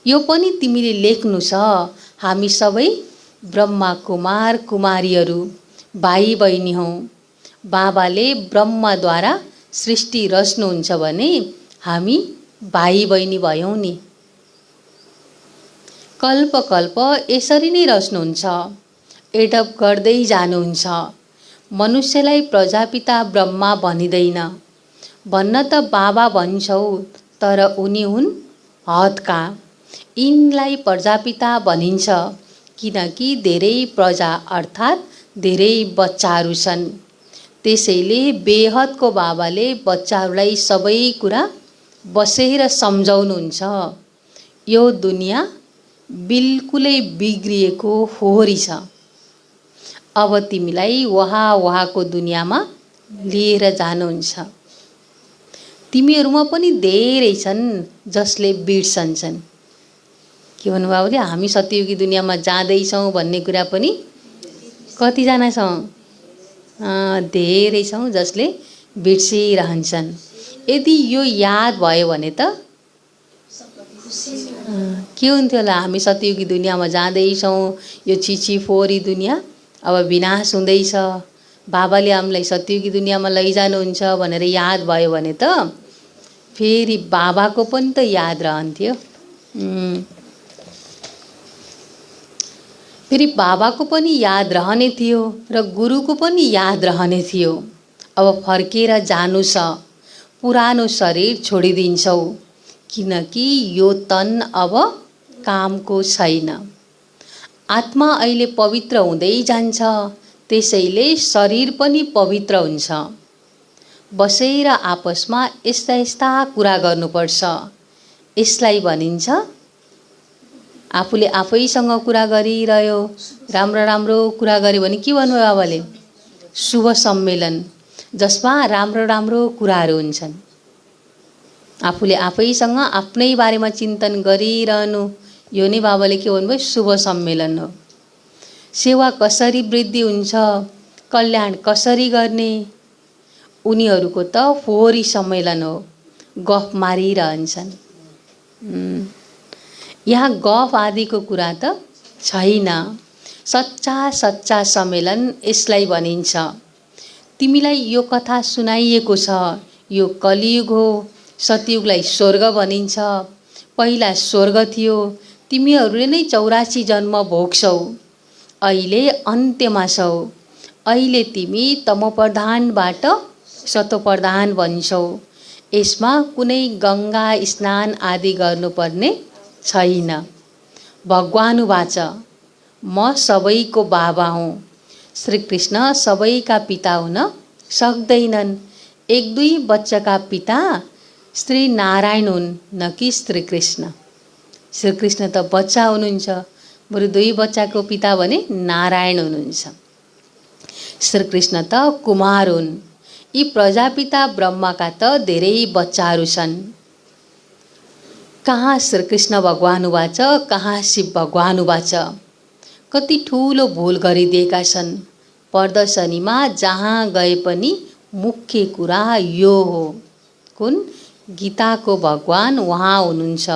यो पनि तिमीले लेख्नु छ, हामी सबै ब्रह्मा कुमार कुमारीहरू भाइ बहिनी हौ। बाबाले ब्रह्मद्वारा सृष्टि रच्नुहुन्छ भने हामी भाइ बहिनी भयौँ नि। कल्प कल्प यसरी नै रच्नुहुन्छ। एडप गर्दै जानुहुन्छ। मनुष्यलाई प्रजापिता ब्रह्मा भनिँदैन। भन्न त बाबा भन्छौ, तर उनी हुन् हदका। यिनलाई प्रजापिता भनिन्छ किनकि धेरै प्रजा अर्थात् धेरै बच्चाहरू छन्। त्यसैले बेहदको बाबाले बच्चाहरूलाई सबै कुरा बसेर सम्झाउनुहुन्छ यो दुनियाँ बिल्कुलै बिग्रिएको फोहोरी छ। अब तिमीलाई वहाँको दुनियाँमा लिएर जानुहुन्छ। तिमीहरूमा पनि धेरै छन् जसले बिर्सन्छन्। के भन्नुभयो भने हामी सत्ययुगी दुनियाँमा जाँदैछौँ भन्ने कुरा पनि कतिजना छौँ? धेरै छौँ जसले बिर्सिरहन्छन्। यदि यो याद भयो भने त के हुन्थ्यो होला? हामी सत्ययुगी दुनियाँमा जाँदैछौँ, यो छिछि फोहोरी दुनियाँ अब विनाश हुँदैछ, बाबाले हामीलाई सत्ययुगी दुनियाँमा लैजानुहुन्छ भनेर याद भयो भने त फेरि बाबाको पनि त याद रहन्थ्यो। फेरि बाबाको पनि याद रहने थियो र गुरुको पनि याद रहने थियो। अब फर्केर जानु छ, पुरानो शरीर छोडिदिन्छौ किनकि यो तन अब कामको छैन। आत्मा अहिले पवित्र हुँदै जान्छ, त्यसैले शरीर पनि पवित्र हुन्छ। बसेर आपसमा यस्ता यस्ता कुरा गर्नुपर्छ। यसलाई भनिन्छ, आफूले आफैसँग कुरा गरिरह्यो, राम्रो राम्रो कुरा गर्यो भने के भन्नुभयो बाबाले? शुभ सम्मेलन, जसमा राम्रो राम्रो कुराहरू हुन्छन्। आफूले आफैसँग आफ्नै बारेमा चिन्तन गरिरहनु, यो नै बाबाले के भन्नुभयो? शुभ सम्मेलन हो। सेवा कसरी वृद्धि हुन्छ, कल्याण कसरी गर्ने, उनीहरूको त फोहोरी सम्मेलन हो, गफ मारिरहन्छन्। यहाँ गफ आदिको कुरा त छैन। सच्चा सच्चा सम्मेलन यसलाई भनिन्छ। तिमीलाई यो कथा सुनाइएको छ, यो कलियुग हो, सतयुगलाई स्वर्ग भनिन्छ। पहिला स्वर्ग थियो, तिमीहरूले नै 84 जन्म भोग्छौ, अहिले अन्त्यमा छौ। अहिले तिमी तमोप्रधानबाट सतोप्रधान बन्छौ। यसमा कुनै गंगा स्नान आदि गर्नुपर्ने छैन। भगवान वाच, म सबैको बाबा हुँ। श्री कृष्ण सबैका पिता हुन सक्दैनन्। एक दुई बच्चाका पिता श्री नारायण हुन्, न कि श्री कृष्ण। श्री कृष्ण त बच्चा हुनुहुन्छ, बरु दुई बच्चाको पिता भने नारायण हुनुहुन्छ। श्री कृष्ण त कुमार हुन्। यी प्रजापिता ब्रह्माका त धेरै बच्चाहरू छन्। कहाँ श्री कृष्ण भगवान वाच, कहाँ शिव भगवान वाच। कति ठूलो भूल गरिदिएका छन्। प्रदर्शनीमा जहाँ गए पनि मुख्य कुरा यो हो। कुन? गीताको भगवान उहाँ हुनुहुन्छ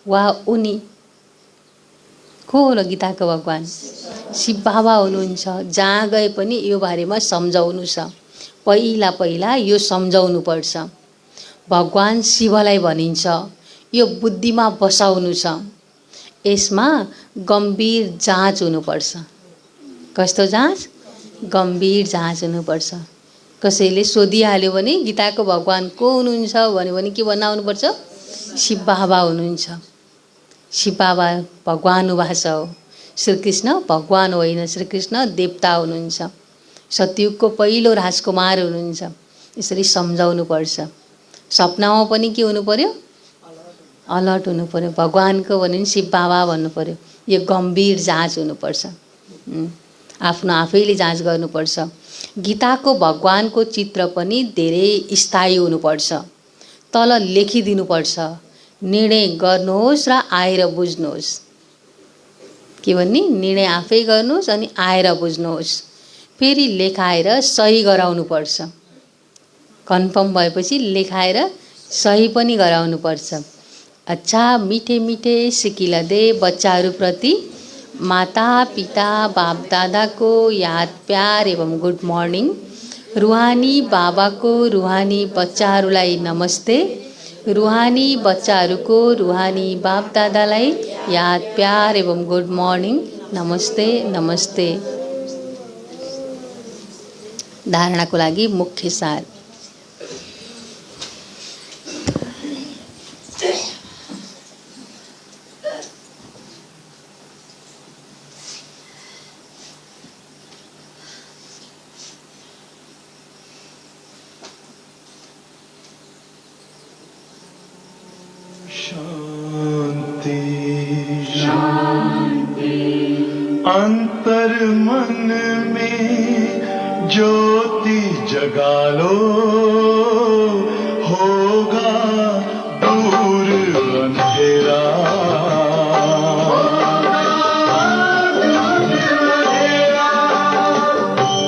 वा उनी। को हो र गीताको भगवान? शिव बाबा हुनुहुन्छ। जहाँ गए पनि यो बारेमा सम्झाउनु छ। पहिला पहिला यो सम्झाउनु पर्छ। भगवान शिवलाई भनिन्छ, यो बुद्धिमा बसाउनु छ। यसमा गम्भीर जाँच हुनुपर्छ। कस्तो जाँच? गम्भीर जाँच हुनुपर्छ। कसैले सोधिहाल्यो भने गीताको भगवान को हुनुहुन्छ भन्यो भने के भन्न आउनुपर्छ? शिव बाबा हुनुहुन्छ। शिव बाबा भगवान वाचा हो। श्री कृष्ण भगवान होइन, श्री कृष्ण देवता हुनुहुन्छ। सतयुगको पहिलो राजकुमार हुनुहुन्छ। यसरी सम्झाउनु पर्छ। सपनामा पनि के हुनु पर्यो? अलर्ट हुनु पर्यो। भगवानको भन्यो भने शिव बाबा भन्नु पर्यो। यो गम्भीर जाँच हुनुपर्छ। आफ्नो आफैले जाँच गर्नुपर्छ। गीताको भगवानको चित्र पनि धेरै स्थायी हुनुपर्छ। तल लेखिदिनुपर्छ। निर्णय गर्नुहोस् र आएर बुझ्नुहोस्। के भन्ने? निर्णय आफै गर्नुहोस् अनि आएर बुझ्नुहोस्। फेरि लेखाएर सही गराउनुपर्छ। कन्फर्म भएपछि लेखाएर सही पनि गराउनुपर्छ। अच्छा, मीठे मीठे सिकिला दे बच्चाहरूप्रति माता पिता बाप दादा को याद प्यार एवं गुड मर्निङ। रुहानी बाबाको रुहानी बच्चाहरूलाई नमस्ते। रुहानी बच्चाहरूको रुहानी बाप दादालाई याद प्यार एवं गुड मर्निङ। नमस्ते नमस्ते। धारणाको लागि मुख्य सार। शांति शांति अंतर मन में ज्योति जगा लो, होगा दूर अंधेरा।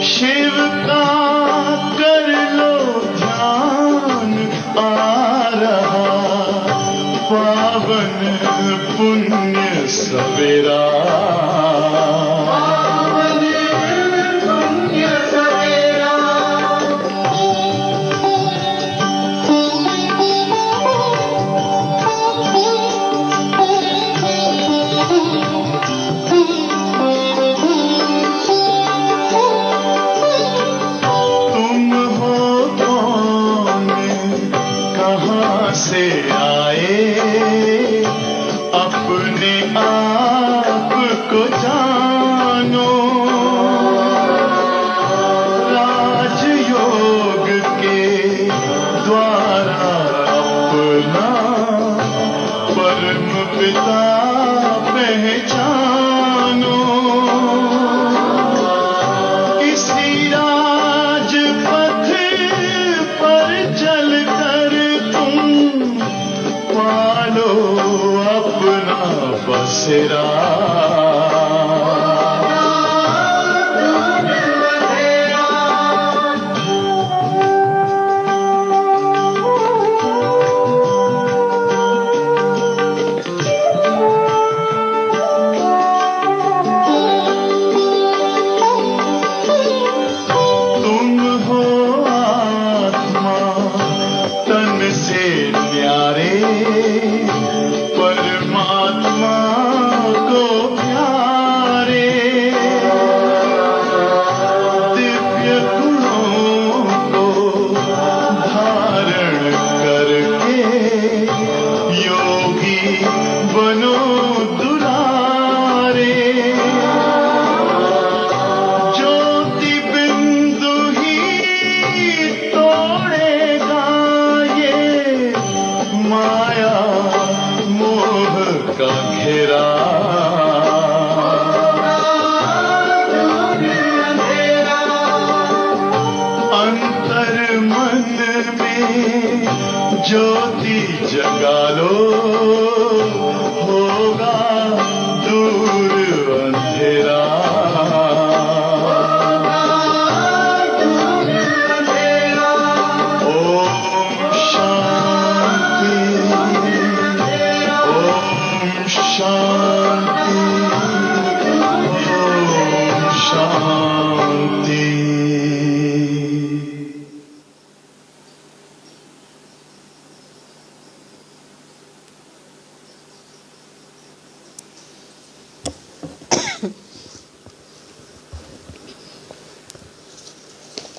शिव का कर लो ध्यान, आ रहा पावन पुण्य सवेरा। से आए अपने आप को जानो, राजयोग के द्वारा अपना परम पिता पहचानो। इसी राजपथ पर चलकर पालो अपना बसेरा। तुम हो आत्मा तन से न्यारे, परमात्मा को प्यारे। दिव्य गुणों को धारण करके योगी बनो दुलारे। ज्योति बिंदु ही तोड़ेगा ये माया मोह का घेरा। अंतर मन में ज्योति जगा लो, होगा दूर अंधेरा। ओम शांति, ओम शांति, ओम शांति।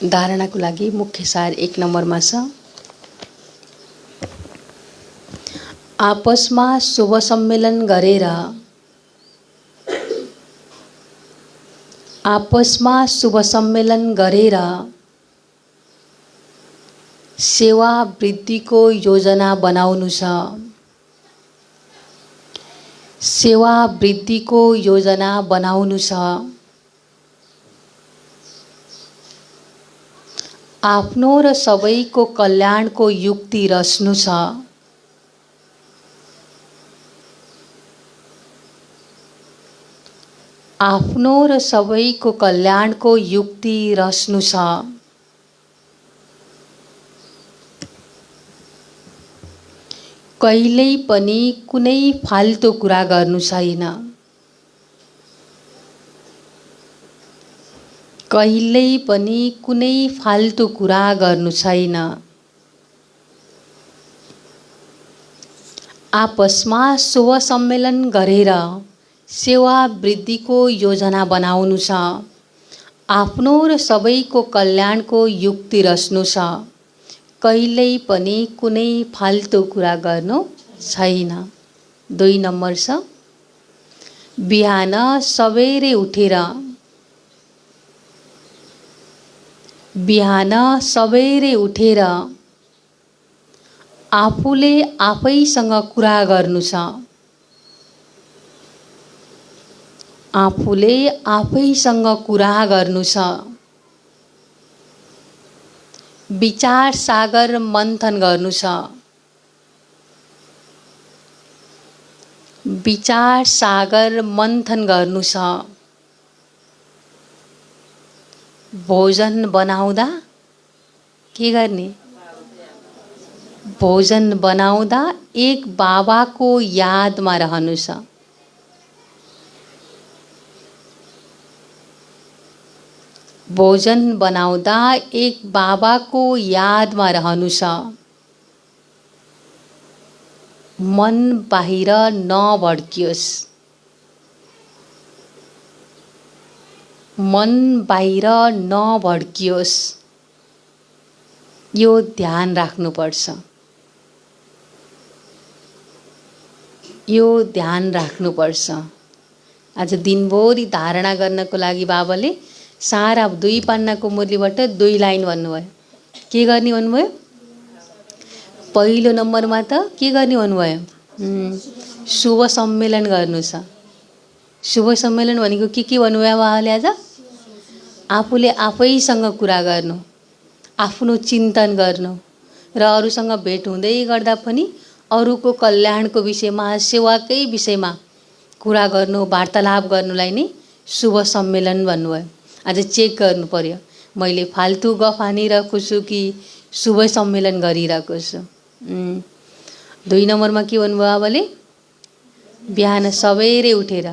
धारणाको लागि मुख्य सार 1 नम्बरमा छ। आपसमा शुभ सम्मेलन गरेर, आपसमा शुभ सम्मेलन गरेर सेवा वृद्धिको योजना बनाउनु छ। सेवा वृद्धिको योजना बनाउनु छ। आफ्नो र सबैको कल्याणको युक्ति रच्नु छ। आफ्नो र सबैको कल्याणको युक्ति रच्नु छ। कहिल्यै पनि कुनै फाल्तु कुरा गर्नु छैन। कहिल्यै पनि कुनै फाल्तु कुरा गर्नु छैन। आपसमा शुभ सम्मेलन गरेर सेवा वृद्धिको योजना बनाउनु छ। आफ्नो र सबैको कल्याणको युक्ति रच्नु छ। कहिल्यै पनि कुनै फाल्तु कुरा गर्नु छैन। 2 नम्बर छ। बिहान सबेरै उठेर, बिहान सबेरै उठेर आफूले आफैसँग कुरा गर्नु छ। आफूले आफैसँग कुरा गर्नु छ। विचार सागर मन्थन गर्नु छ। विचार सागर मन्थन गर्नु छ। भोजन बनाउँदा के गर्ने? भोजन बनाउँदा एक बाबाको यादमा रहनु छ। भोजन बनाउँदा एक बाबाको यादमा रहनु छ। मन बाहिर नभड्कियोस्। मन बाहिर नभड्कियोस्। यो ध्यान राख्नुपर्छ। यो ध्यान राख्नुपर्छ। आज दिनभरि धारणा गर्नको लागि बाबाले सारा 2 पन्नाको मुरलीबाट 2 लाइन भन्नुभयो। के गर्ने भन्नुभयो? पहिलो नम्बरमा त के गर्ने भन्नुभयो? शुभ सम्मेलन गर्नु छ। शुभ सम्मेलन भनेको के भन्नुभयो बाबाले आज? आफूले आफैसँग कुरा गर्नु, आफ्नो चिन्तन गर्नु र अरूसँग भेट हुँदै गर्दा पनि अरूको कल्याणको विषयमा, सेवाकै विषयमा कुरा गर्नु, वार्तालाप गर्नुलाई नै शुभ सम्मेलन भन्नुभयो। आज चेक गर्नु पर्यो, मैले फाल्तु गफ हानिरहेको छु कि शुभ सम्मेलन गरिरहेको छु। 2 नम्बरमा के भन्नुभयो बाबाले? बिहान सबेरै उठेर,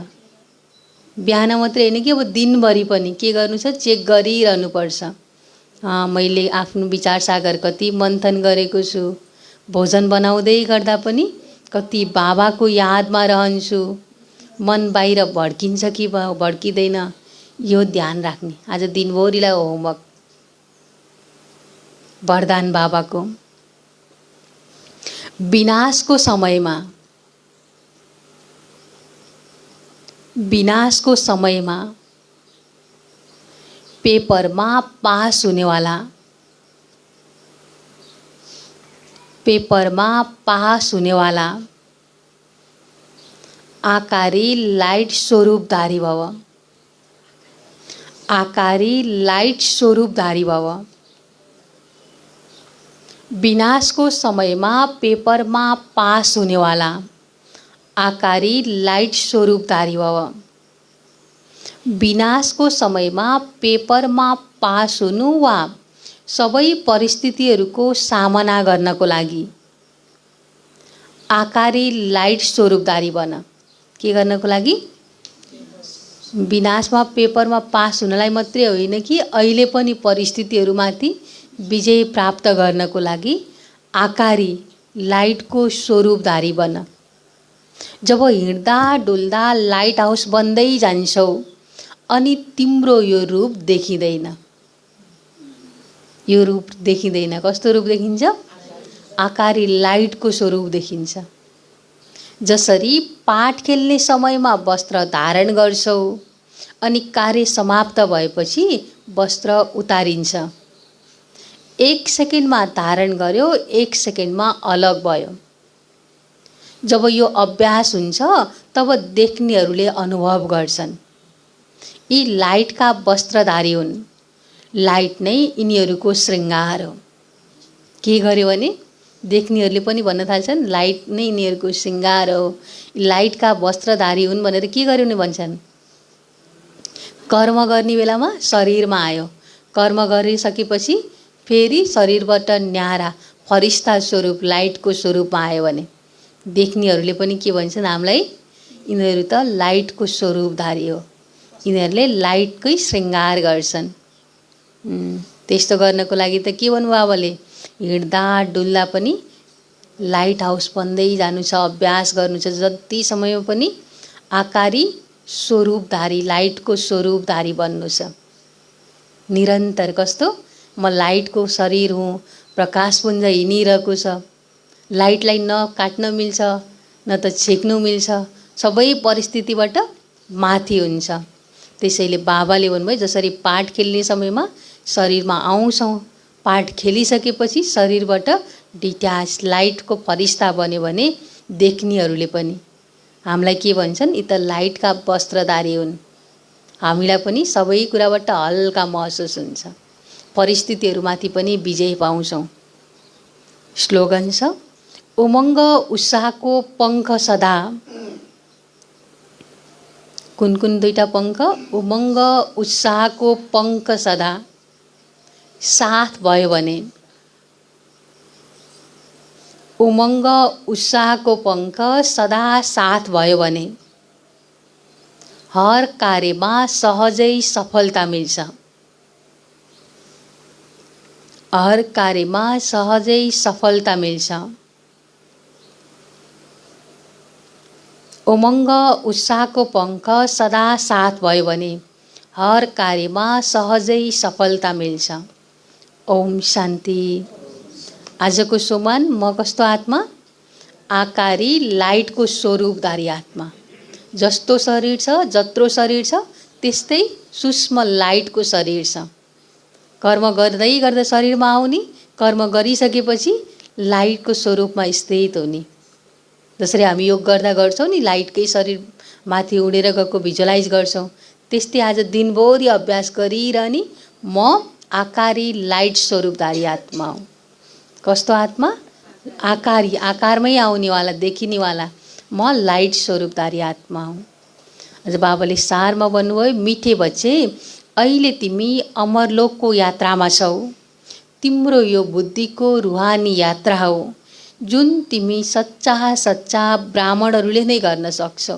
बिहान मात्रै होइन कि अब दिनभरि पनि के गर्नु छ? चेक गरिरहनुपर्छ। मैले आफ्नो विचार सागर कति मन्थन गरेको छु, भोजन बनाउँदै गर्दा पनि कति बाबाको यादमा रहन्छु, मन बाहिर भड्किन्छ कि भड्किँदैन, यो ध्यान राख्ने। आज दिनभरिलाई होमवर्क। वरदान बाबाको। विनाशको समयमा, विनाशको समयमा पेपरमा पास हुनेवाला, पेपरमा पास हुनेवाला आकारी लाइट स्वरूपधारी भव। आकारी लाइट स्वरूपधारी भव। विनाशको समयमा पेपरमा पास हुनेवाला आकारी लाइट स्वरूपधारी भव। विनाशको समयमा पेपरमा पास हुनु वा सबै परिस्थितिहरूको सामना गर्नको लागि आकारी लाइट स्वरूपधारी बन। के गर्नको लागि? विनाशमा पेपरमा पास हुनलाई मात्रै होइन कि अहिले पनि परिस्थितिहरूमाथि विजय प्राप्त गर्नको लागि आकारी लाइटको स्वरूपधारी बन। जब हिँड्दा डुल्दा लाइट हाउस बन्दै जान्छौ अनि तिम्रो यो रूप देखिँदैन। यो रूप देखिँदैन। कस्तो रूप देखिन्छ? आकारी लाइटको स्वरूप देखिन्छ। जसरी पाठ खेल्ने समयमा वस्त्र धारण गर्छौ अनि कार्य समाप्त भएपछि वस्त्र उतारिन्छ। 1 सेकेन्डमा धारण गर्यो, 1 सेकेन्डमा अलग भयो। जब यो अभ्यास हुन्छ तब देख्नेहरूले अनुभव गर्छन्, यी लाइटका वस्त्रधारी हुन्। लाइट नै यिनीहरूको श्रृङ्गार हो। के गर्यो भने देख्नेहरूले पनि भन्न थाल्छन्, लाइट नै यिनीहरूको श्रृङ्गार हो, लाइटका वस्त्रधारी हुन् भनेर के गर्यो भने भन्छन्। कर्म गर्ने बेलामा शरीरमा आयो, कर्म गरिसकेपछि फेरि शरीरबाट न्यारा फरिस्ता स्वरूप लाइटको स्वरूपमा आयो भने देख्नेहरूले पनि के भन्छन्? हामीलाई यिनीहरू त लाइटको स्वरूपधारी हो, यिनीहरूले लाइटकै श्रृङ्गार गर्छन्। त्यस्तो गर्नको लागि त के भन्नु बाबाले? हिँड्दा डुल्दा पनि लाइट हाउस बन्दै जानु छ, अभ्यास गर्नु छ। जति समयमा पनि आकारी स्वरूपधारी, लाइटको स्वरूपधारी बन्नु छ। निरन्तर कस्तो? म लाइटको शरीर हुँ, प्रकाशपुञ्ज हिँडिरहेको छ, लाइटलाई न काट्न मिल्छ न त छेक्नु मिल्छ, सबै परिस्थितिबाट माथि हुन्छ। त्यसैले बाबाले भन्नुभयो, जसरी पाठ खेल्ने समयमा शरीरमा आउँछौँ, पाठ खेलिसकेपछि शरीरबाट डिट्याच लाइटको फरिस्ता बन्यो भने देख्नेहरूले पनि हामीलाई के भन्छन्, यी त लाइटका वस्त्रधारी हुन्। हामीलाई पनि सबै कुराबाट हल्का महसुस हुन्छ, परिस्थितिहरूमाथि पनि विजय पाउँछौँ। स्लोगन छ, उमङ्ग उत्साहको पङ्ख सदा। कुन कुन दुईटा पङ्ख? उमङ्ग उत्साहको पङ्ख सदा साथ भयो भने। उमङ्ग उत्साहको पङ्ख सदा साथ भयो भने हर कार्यमा सहजै सफलता मिल्छ। हर कार्यमा सहजै सफलता मिल्छ। उमङ्ग उत्साहको पङ्ख सदा साथ भयो भने हर कार्यमा सहजै सफलता मिल्छ। ओम शान्ति। आजको सोमान म कस्तो आत्मा? आकारी लाइटको स्वरूपधारी आत्मा। जस्तो शरीर छ, जत्रो शरीर छ, त्यस्तै सूक्ष्म लाइटको शरीर छ। कर्म गर्दै गर्दा शरीरमा आउने, कर्म गरिसकेपछि लाइटको स्वरूपमा स्थित हुने। जसरी हामी योग गर्दा गर्छौँ नि, लाइटकै शरीर माथि उडेर गएको भिजुअलाइज गर्छौँ, त्यस्तै आज दिनभरि अभ्यास गरिरहने म आकारी लाइट स्वरूपधारी आत्मा हुँ। कस्तो आत्मा? आकारी, आकारमै आउनेवाला, देखिनेवाला म लाइट स्वरूपधारी आत्मा हुँ। आज बाबाले सारमा भन्नुभयो, मिठे बच्चे अहिले तिमी अमरलोकको यात्रामा छौ। तिम्रो यो बुद्धिको रुहानी यात्रा हो जुन तिमी सच्चा ब्राह्मणहरूले नै गर्न सक्छौ।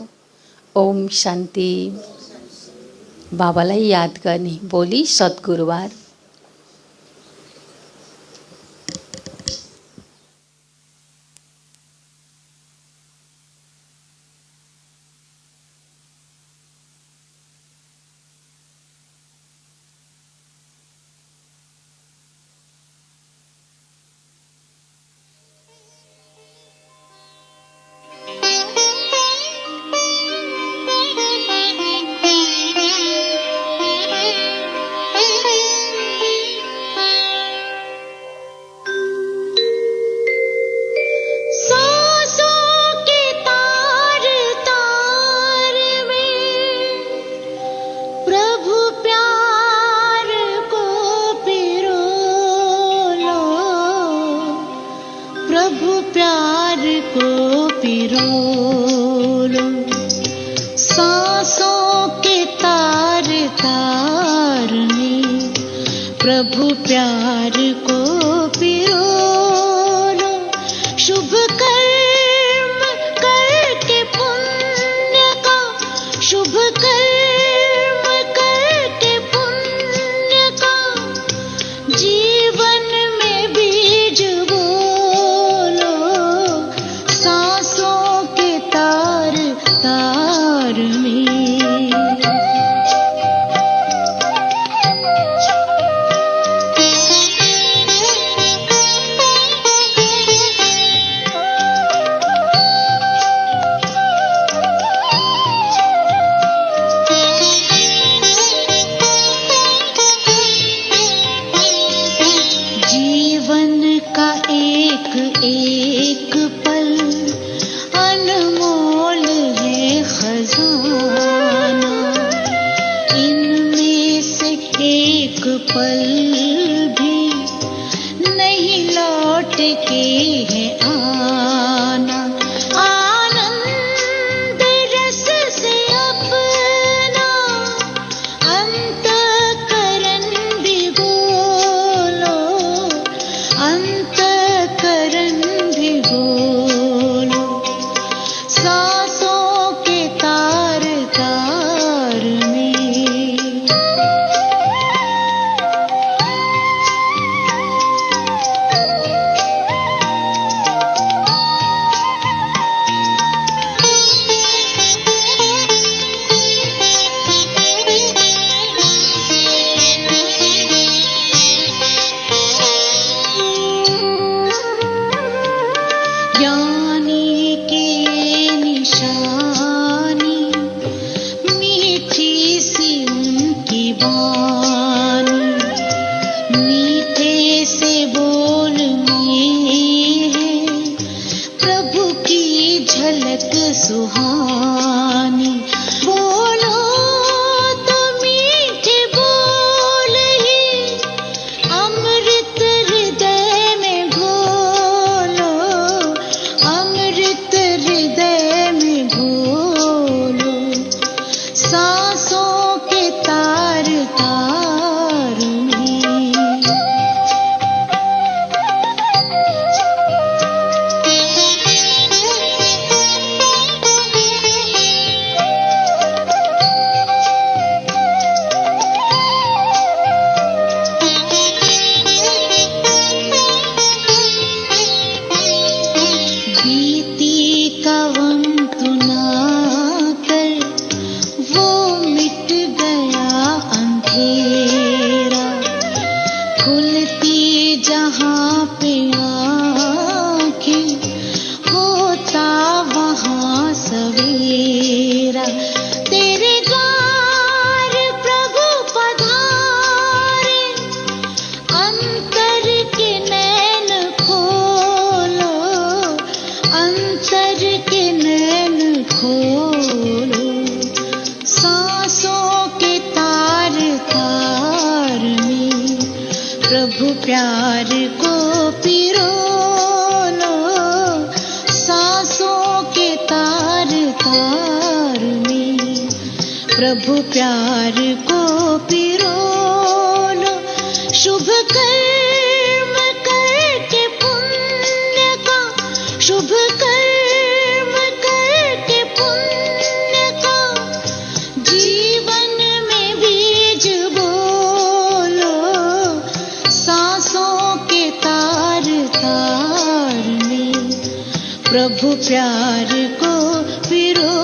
ओम शान्ति। बाबालाई याद गर्ने। भोलि सद्गुरुबार। प्रभु प्यार को पिरो लो, शुभ कर्म करके पुण्य का, शुभ कर्म करके पुण्य का जीवन में बीज बोलो, सांसों के तार तार में। एक पल अनमोल है खजाना, इनमें से एक पल भी नहीं लौट के है आना। आनंद रस से अपना अंतःकरण भिगो लो, अंतःकरण भिगोलो, सांसों के तार तार में। ज्ञानी की निशानी मीठी सी उनकी वाणी, मीठे से बोल में सुहानी। बोलो तो मीठे बोल ही अमृत हृदय में घोलो, अमृत हृदय में घोलो। सांसों के तार तार में बीती कवन तुना कर वो मिट गया अंधेरा। खुलती जहाँ पे आँखें होता वहाँ सवेरा। तेरे द्वार प्रभु पधारे, अंतर के नैन खोलो, अंतर के नैन खोलो। सांसों के तार तार में प्रभु प्यार को पिरो लो। सांसों के तार तार में प्रभु प्यार को पिरो लो। शुभ कर्म करके पुण्य का, शुभ कर्म करके पुण्य का जीवन में बीज बोलो। सांसों के तार तार में प्रभु प्यार को पिरो